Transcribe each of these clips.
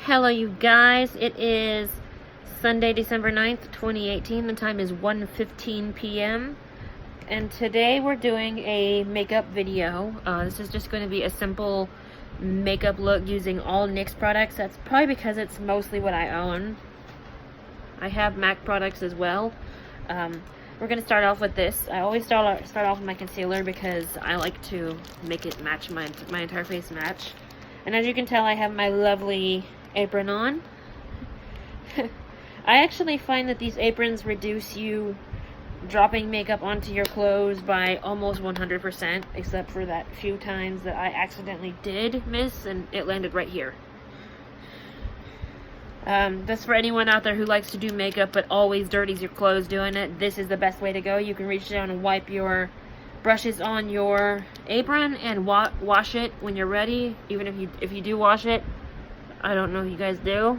Hello you guys, it is Sunday, December 9th, 2018. The time is 1:15 p.m. and today we're doing a makeup video. This is just going to be a simple makeup look using all NYX products. That's probably because it's mostly what I own. I have MAC products as well. We're going to start off with this. I always start off with my concealer because I like to make it match my entire face match. And as you can tell, I have my lovely apron on. I actually find that these aprons reduce you dropping makeup onto your clothes by almost 100%, except for that few times that I accidentally did miss and it landed right here. That's for anyone out there who likes to do makeup but always dirties your clothes doing it. This is the best way to go. You can reach down and wipe your brushes on your apron and wash it when you're ready. Even if you do wash it, I don't know if you guys do.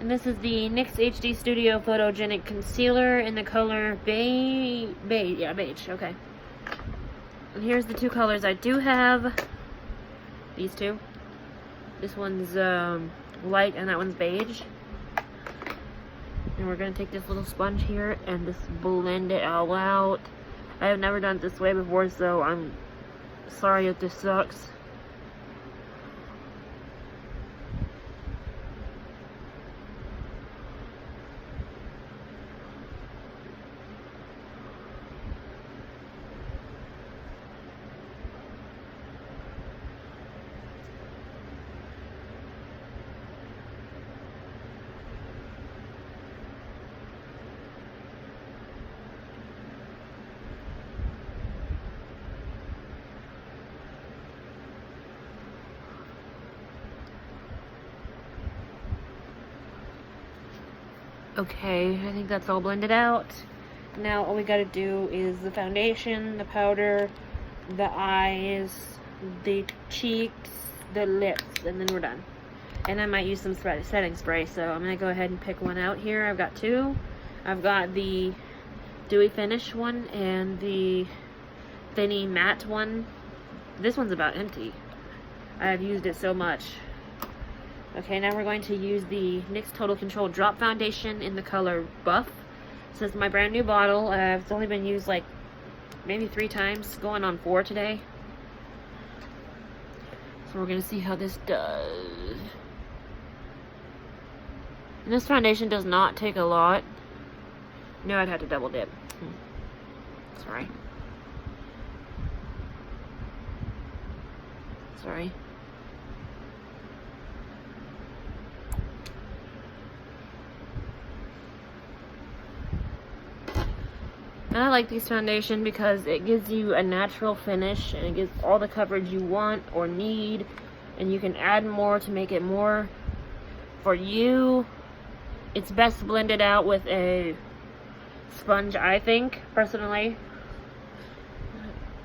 And this is the NYX HD Studio Photogenic Concealer in the color beige. Yeah, beige. Okay. And here's the two colors I do have. These two. This one's light and that one's beige. And we're going to take this little sponge here and just blend it all out. I have never done it this way before, so I'm sorry if this sucks. Okay, I think that's all blended out. Now all we gotta do is the foundation, the powder, the eyes, the cheeks, the lips, and then we're done. And I might use some setting spray, so I'm gonna go ahead and pick one out here. I've got two. I've got the dewy finish one and the thinny matte one. This one's about empty. I've used it so much. Okay, now we're going to use the NYX Total Control Drop Foundation in the color Buff. This is my brand new bottle. It's only been used like maybe 3 times, going on 4 today. So we're going to see how this does. And this foundation does not take a lot. No, I'd have to double dip. Sorry. Sorry. And I like this foundation because it gives you a natural finish and it gives all the coverage you want or need, and you can add more to make it more for you. It's best blended out with a sponge, I think, personally.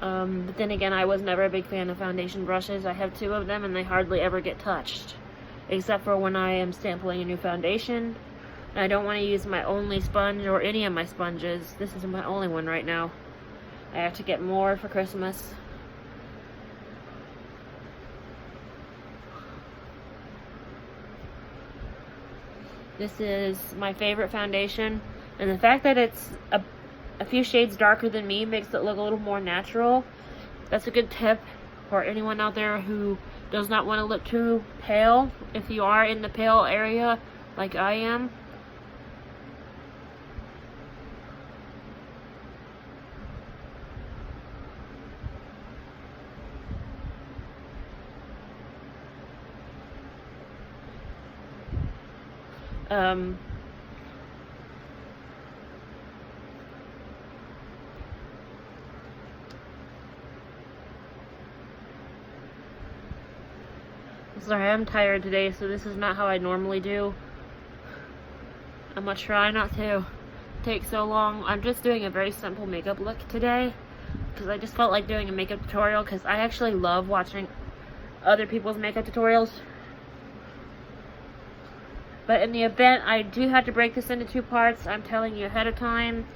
But then again, I was never a big fan of foundation brushes. I have 2 of them and they hardly ever get touched, except for when I am sampling a new foundation. I don't want to use my only sponge or any of my sponges. This is my only one right now. I have to get more for Christmas. This is my favorite foundation, and the fact that it's a few shades darker than me makes it look a little more natural. That's a good tip for anyone out there who does not want to look too pale. If you are in the pale area like I am, sorry, I'm tired today, so this is not how I normally do. I'm gonna try not to take so long. I'm just doing a very simple makeup look today because I just felt like doing a makeup tutorial, because I actually love watching other people's makeup tutorials. But in the event I do have to break this into 2 parts, I'm telling you ahead of time.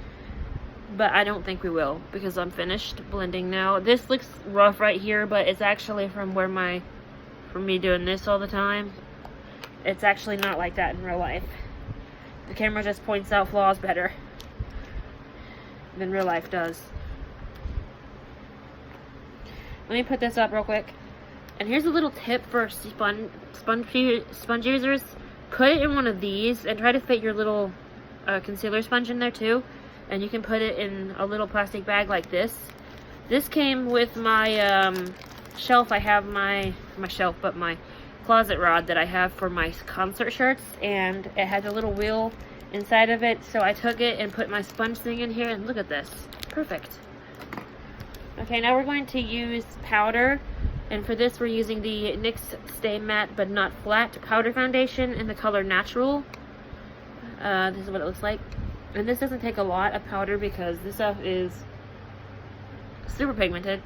But I don't think we will, because I'm finished blending now. This looks rough right here, but it's actually from me doing this all the time. It's actually not like that in real life. The camera just points out flaws better than real life does. Let me put this up real quick. And here's a little tip for sponge users. Put it in one of these and try to fit your little concealer sponge in there too. And you can put it in a little plastic bag like this. This came with my shelf. I have my closet rod that I have for my concert shirts, and it has a little wheel inside of it. So I took it and put my sponge thing in here, and look at this. Perfect. Okay, now we're going to use powder, and for this we're using the NYX Stay Matte But Not Flat powder foundation in the color Natural. This is what it looks like. And this doesn't take a lot of powder because this stuff is super pigmented,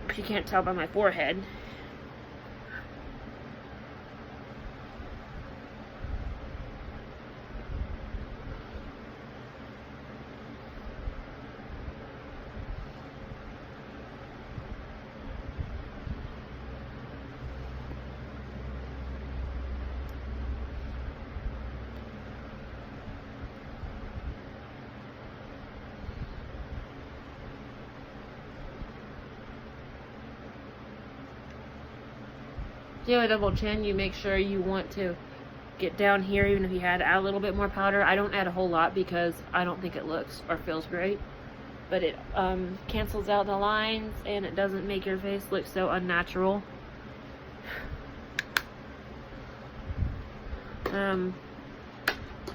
if you can't tell by my forehead. Do a double chin, you make sure you want to get down here, even if you had to add a little bit more powder. I don't add a whole lot because I don't think it looks or feels great, but it cancels out the lines and it doesn't make your face look so unnatural.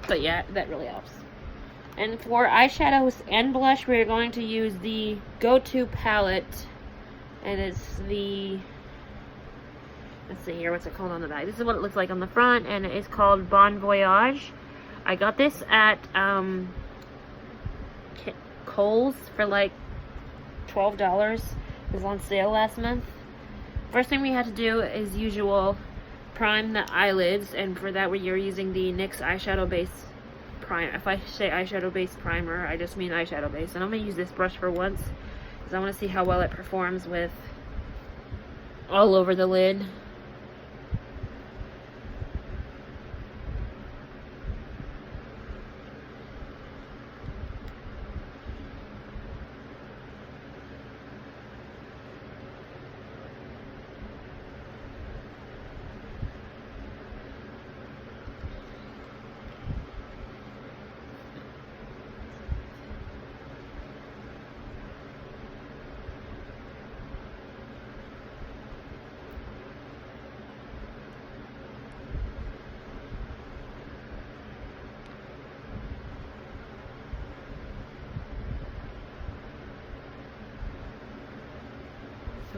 But yeah, that really helps. And for eyeshadows and blush, we're going to use the go-to palette, and it's the, let's see here, what's it called on the back? This is what it looks like on the front, and it's called Bon Voyage. I got this at Kohl's for like $12. It was on sale last month. First thing we had to do, as usual, prime the eyelids, and for that we're using the NYX eyeshadow base primer. If I say eyeshadow base primer, I just mean eyeshadow base. And I'm going to use this brush for once because I want to see how well it performs with all over the lid.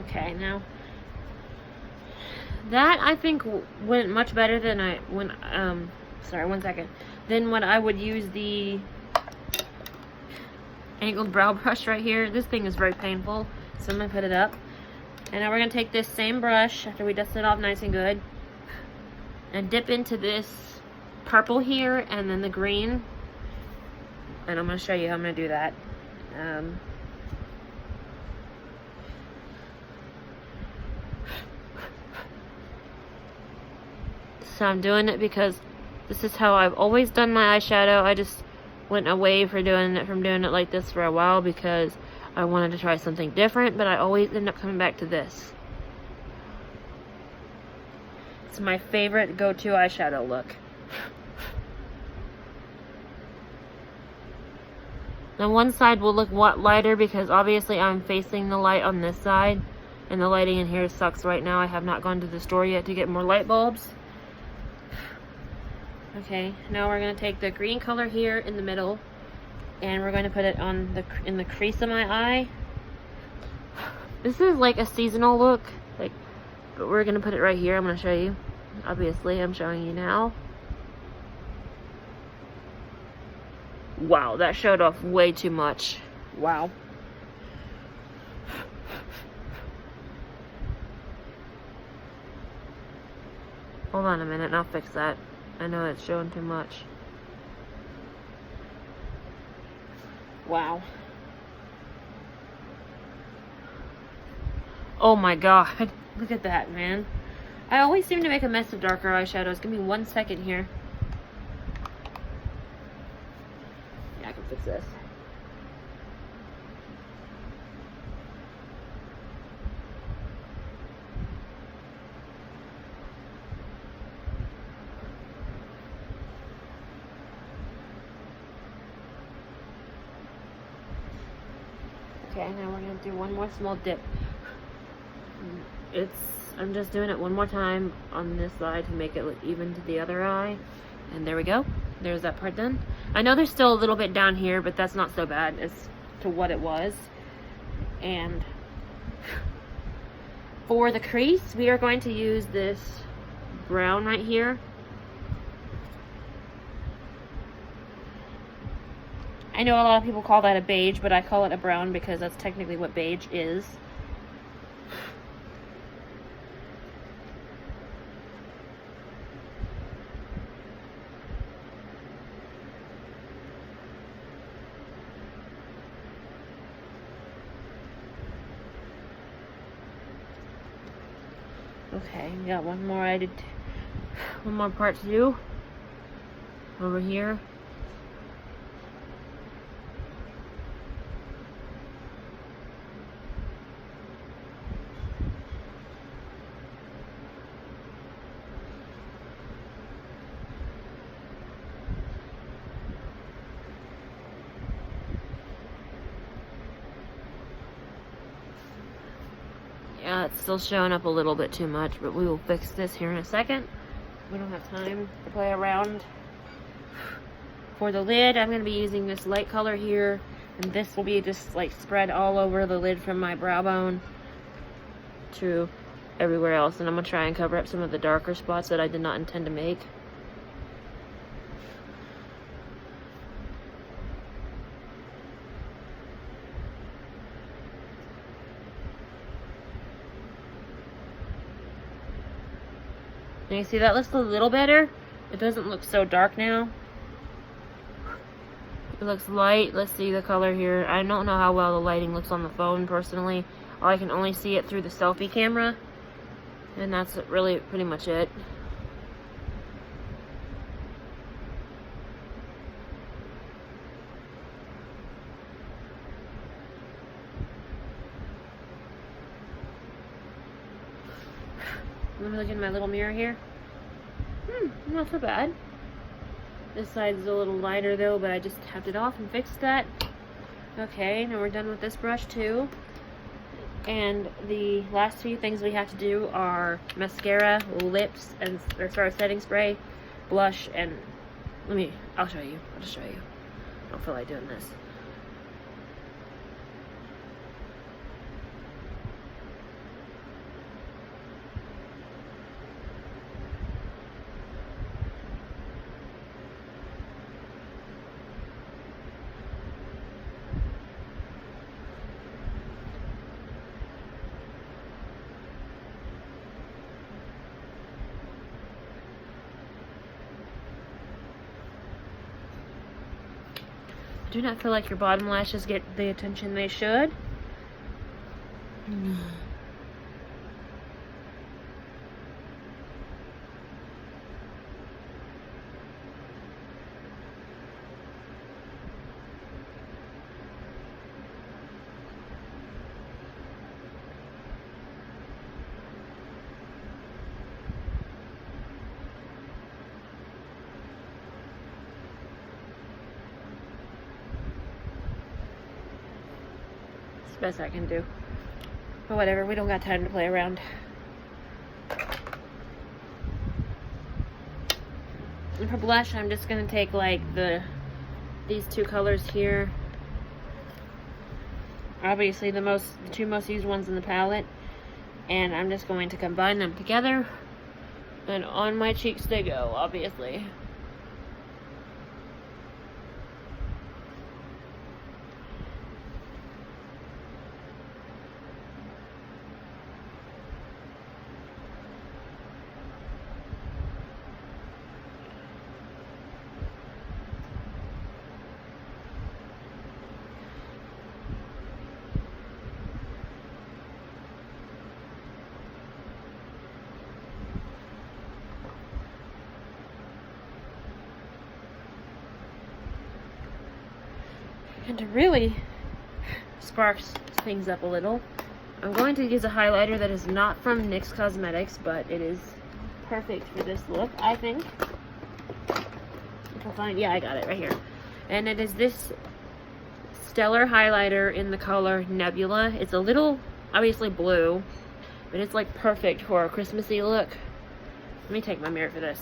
Okay, now that I think went much better than sorry, one second. Then when I would use the angled brow brush right here, this thing is very painful, so I'm gonna put it up. And now we're gonna take this same brush after we dust it off nice and good and dip into this purple here and then the green, and I'm gonna show you how I'm gonna do that. So I'm doing it because this is how I've always done my eyeshadow. I just went away from doing it like this for a while because I wanted to try something different, but I always end up coming back to this. It's my favorite go-to eyeshadow look. Now one side will look lighter because obviously I'm facing the light on this side, and the lighting in here sucks right now. I have not gone to the store yet to get more light bulbs. Okay, now we're going to take the green color here in the middle, and we're going to put it on in the crease of my eye. This is like a seasonal look, but we're going to put it right here. I'm going to show you. Obviously, I'm showing you now. Wow, that showed off way too much. Wow. Hold on a minute, and I'll fix that. I know it's showing too much. Wow. Oh my god. Look at that, man. I always seem to make a mess of darker eyeshadows. Give me 1 second here. Yeah, I can fix this. Okay, now we're gonna do one more small dip. I'm just doing it one more time on this side to make it look even to the other eye. And there we go. There's that part done. I know there's still a little bit down here, but that's not so bad as to what it was. And for the crease, we are going to use this brown right here. I know a lot of people call that a beige, but I call it a brown because that's technically what beige is. Okay, we got one more part to do over here. Yeah, it's still showing up a little bit too much, but we will fix this here in a second. We don't have time to play around. For the lid, I'm going to be using this light color here, and this will be just like spread all over the lid from my brow bone to everywhere else. And I'm going to try and cover up some of the darker spots that I did not intend to make. And you see that looks a little better. It doesn't look so dark now. It looks light. Let's see the color here. I don't know how well the lighting looks on the phone personally. I can only see it through the selfie camera. And that's really pretty much it. Let me look in my little mirror here. Not so bad. This side's a little lighter though, but I just tapped it off and fixed that. Okay, now we're done with this brush too. And the last few things we have to do are mascara, lips, and setting spray, blush, and I'll show you. I'll just show you. I don't feel like doing this. Do not feel like your bottom lashes get the attention they should. Best I can do. But whatever, we don't got time to play around. And for blush, I'm just gonna take like these two colors here. Obviously the two most used ones in the palette. And I'm just going to combine them together. And on my cheeks they go, obviously. And to really spark things up a little, I'm going to use a highlighter that is not from NYX Cosmetics, but it is perfect for this look, I think. If I find, yeah, I got it right here. And it is this Stellar highlighter in the color Nebula. It's a little, obviously blue, but it's like perfect for a Christmassy look. Let me take my mirror for this.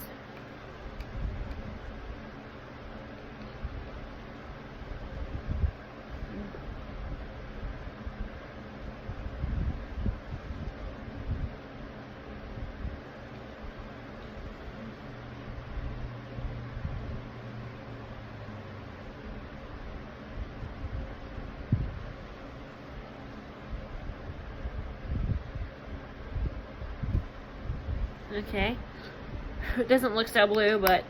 Okay, it doesn't look so blue, but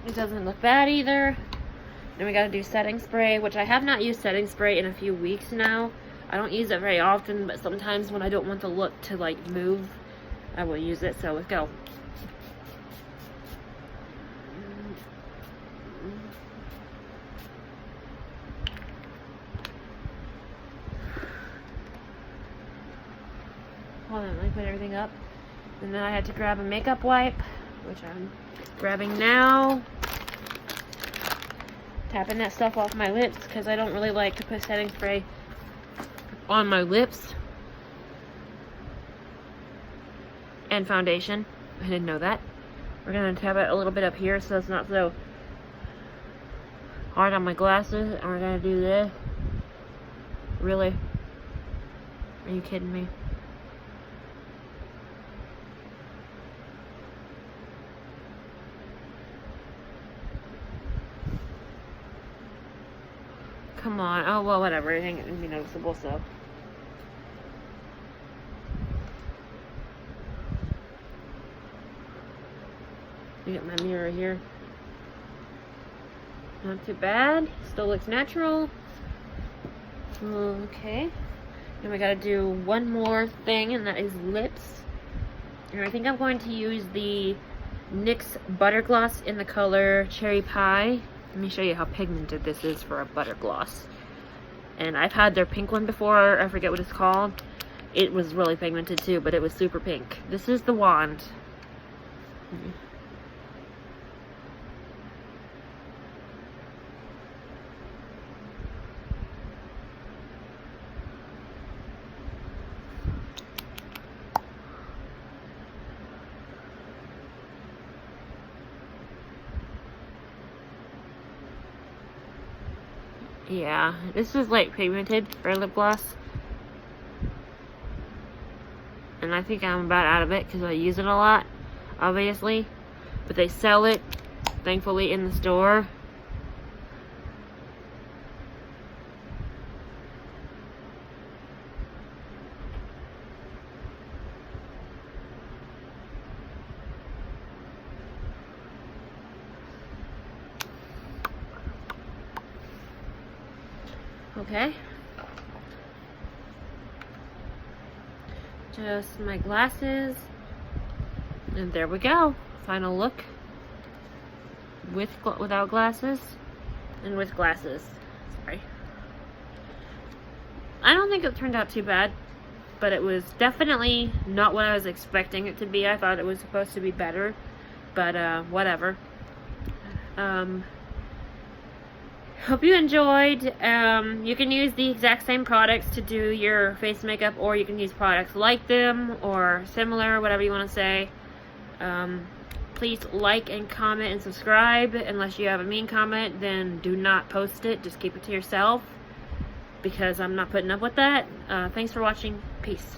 it doesn't look bad either. Then we gotta do setting spray, which I have not used setting spray in a few weeks now. I don't use it very often, but sometimes when I don't want the look to like move, I will use it. So let's go. Hold on, let me put everything up. And then I had to grab a makeup wipe, which I'm grabbing now. Tapping that stuff off my lips because I don't really like to put setting spray on my lips. And foundation. I didn't know that. We're going to tap it a little bit up here so it's not so hard on my glasses. And we're going to do this. Really? Are you kidding me? Come on. Oh, well, whatever. I think it would be noticeable, so. I got my mirror here. Not too bad. Still looks natural. Okay. And we gotta do one more thing, and that is lips. And I think I'm going to use the NYX Butter Gloss in the color Cherry Pie. Let me show you how pigmented this is for a butter gloss. And I've had their pink one before, I forget what it's called. It was really pigmented too, but it was super pink. This is the wand. Yeah, this is like pigmented for lip gloss. And I think I'm about out of it because I use it a lot, obviously. But they sell it, thankfully, in the store. Okay. Just my glasses. And there we go. Final look. Without glasses. And with glasses. Sorry. I don't think it turned out too bad. But it was definitely not what I was expecting it to be. I thought it was supposed to be better. But, whatever. Hope you enjoyed. You can use the exact same products to do your face makeup, or you can use products like them or similar, whatever you want to say. Please like and comment and subscribe. Unless you have a mean comment, then do not post it. Just keep it to yourself because I'm not putting up with that. Thanks for watching. Peace.